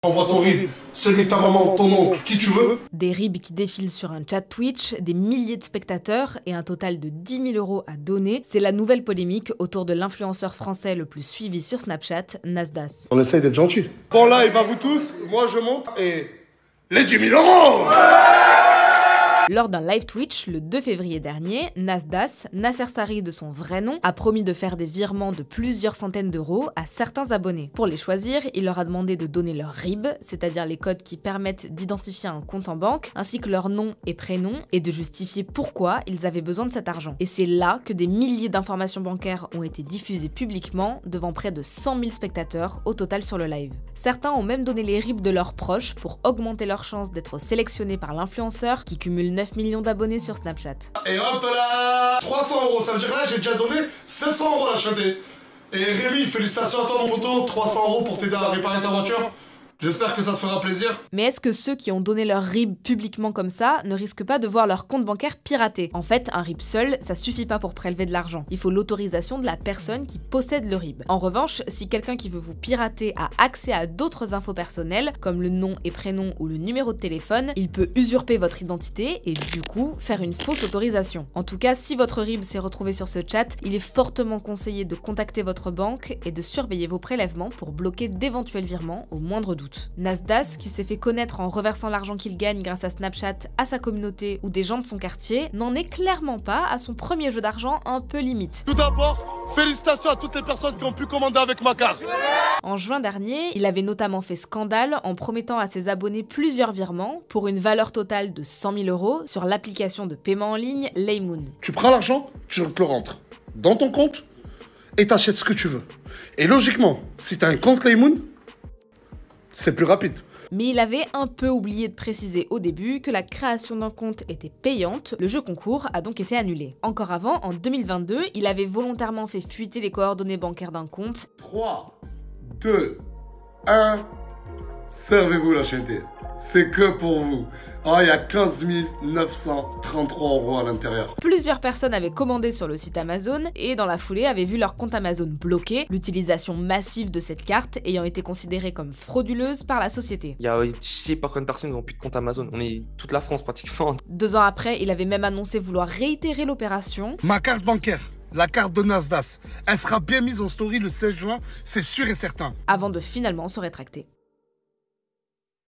Envoie ton RIB, celui de ta maman, ton oncle, qui tu veux. Des RIB qui défilent sur un chat Twitch, des milliers de spectateurs et un total de 10 000 € à donner. C'est la nouvelle polémique autour de l'influenceur français le plus suivi sur Snapchat, Nasdas. On essaye d'être gentil. Bon là, il va vous tous, moi je monte et... les 10 000 €. Lors d'un live Twitch le 2 février dernier, Nasdas, Nasser Sari de son vrai nom, a promis de faire des virements de plusieurs centaines d'euros à certains abonnés. Pour les choisir, il leur a demandé de donner leur RIB, c'est-à-dire les codes qui permettent d'identifier un compte en banque, ainsi que leur nom et prénom, et de justifier pourquoi ils avaient besoin de cet argent. Et c'est là que des milliers d'informations bancaires ont été diffusées publiquement devant près de 100 000 spectateurs au total sur le live. Certains ont même donné les RIB de leurs proches pour augmenter leurs chances d'être sélectionnés par l'influenceur qui cumule 9 millions d'abonnés sur Snapchat. Et hop là, 300 €, ça veut dire là j'ai déjà donné 700 € la chaté. Et Rémi, félicitations à toi mon poteau, 300 € pour t'aider à réparer ta voiture. J'espère que ça te fera plaisir. Mais est-ce que ceux qui ont donné leur RIB publiquement comme ça ne risquent pas de voir leur compte bancaire piraté? En fait, un RIB seul, ça suffit pas pour prélever de l'argent. Il faut l'autorisation de la personne qui possède le RIB. En revanche, si quelqu'un qui veut vous pirater a accès à d'autres infos personnelles, comme le nom et prénom ou le numéro de téléphone, il peut usurper votre identité et du coup faire une fausse autorisation. En tout cas, si votre RIB s'est retrouvé sur ce chat, il est fortement conseillé de contacter votre banque et de surveiller vos prélèvements pour bloquer d'éventuels virements au moindre doute. Nasdas, qui s'est fait connaître en reversant l'argent qu'il gagne grâce à Snapchat à sa communauté ou des gens de son quartier, n'en est clairement pas à son premier jeu d'argent un peu limite. Tout d'abord, félicitations à toutes les personnes qui ont pu commander avec ma carte. En juin dernier, il avait notamment fait scandale en promettant à ses abonnés plusieurs virements pour une valeur totale de 100 000 € sur l'application de paiement en ligne Laymoon. Tu prends l'argent, tu te le rentres dans ton compte et t'achètes ce que tu veux. Et logiquement, si t'as un compte Laymoon, c'est plus rapide. Mais il avait un peu oublié de préciser au début que la création d'un compte était payante, le jeu concours a donc été annulé. Encore avant, en 2022, il avait volontairement fait fuiter les coordonnées bancaires d'un compte. 3, 2, 1, servez-vous la chaîne. C'est que pour vous. Ah, il y a 15 933 € à l'intérieur. Plusieurs personnes avaient commandé sur le site Amazon et dans la foulée avaient vu leur compte Amazon bloqué, l'utilisation massive de cette carte ayant été considérée comme frauduleuse par la société. Il y a je sais pas combien de personnes qui n'ont plus de compte Amazon, on est toute la France pratiquement. 2 ans après, il avait même annoncé vouloir réitérer l'opération. Ma carte bancaire, la carte de Nasdas, elle sera bien mise en story le 16 juin, c'est sûr et certain. Avant de finalement se rétracter.